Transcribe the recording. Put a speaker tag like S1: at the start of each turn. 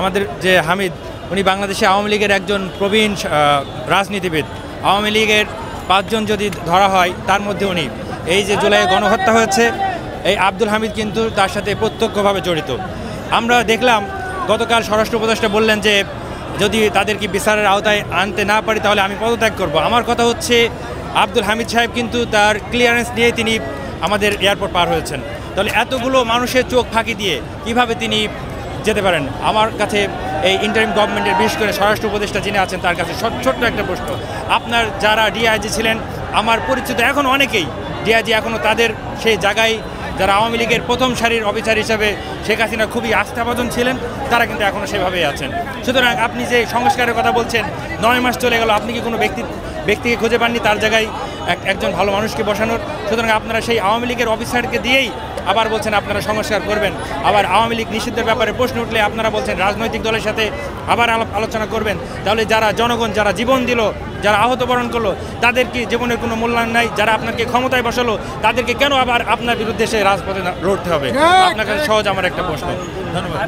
S1: আমাদের যে হামিদ উনি বাংলাদেশে আওয়ামী লীগের একজন প্রবীণ রাজনীতিবিদ। আওয়ামী লীগের 5 জন যদি ধরা হয় তার মধ্যে উনি, এই যে জুলাইয়ে গণহত্যা হয়েছে এই আব্দুল হামিদ কিন্তু তার সাথে প্রত্যক্ষভাবে জড়িত। আমরা দেখলাম গতকাল স্বরাষ্ট্র উপদেষ্টা বললেন যে যদি তাদেরকে বিচারের আওতায় আনতে না পারি তাহলে আমি পদত্যাগ করব। আমার কথা হচ্ছে আব্দুল হামিদ সাহেব কিন্তু তার ক্লিয়ারেন্স নিয়ে তিনি আমাদের এয়ারপোর্ট পার হয়েছেন, তাহলে এতগুলো মানুষের চোখ ফাঁকি দিয়ে কিভাবে তিনি যেতে পারেন? আমার কাছে এই ইন্টারিম গভর্নমেন্টের বিশেষ করে স্বরাষ্ট্র উপদেষ্টা যিনি আছেন তার কাছে ছোট্ট একটা প্রশ্ন। আপনার যারা ডিআইজি ছিলেন, আমার পরিচিত এখন অনেকেই ডিআইজি এখনও তাদের সেই জায়গায়, যারা আওয়ামী লীগের প্রথম সারির অফিসার হিসেবে শেখ হাসিনা খুবই আস্থাভাজন ছিলেন, তারা কিন্তু এখনও সেভাবেই আছেন। সুতরাং আপনি যে সংস্কারের কথা বলছেন, 9 মাস চলে গেল, আপনি কি কোনো ব্যক্তিকে খুঁজে পাননি তার জায়গায় একজন ভালো মানুষকে বসানোর? সুতরাং আপনারা সেই আওয়ামী লীগের অফিসারকে দিয়েই আবার বলছেন আপনারা সংস্কার করবেন, আবার আওয়ামী লীগ নিষিদ্ধের ব্যাপারে প্রশ্ন উঠলে আপনারা বলছেন রাজনৈতিক দলের সাথে আবার আলোচনা করবেন। তাহলে যারা জনগণ, যারা জীবন দিল, যারা আহত বরণ করলো, তাদের কি জীবনের কোনো মূল্যায়ন নাই? যারা আপনাকে ক্ষমতায় বসালো তাদেরকে কেন আবার আপনার বিরুদ্ধে সে রাজপথে লড়তে হবে? আপনার কাছে সহজ আমার একটা প্রশ্ন। ধন্যবাদ।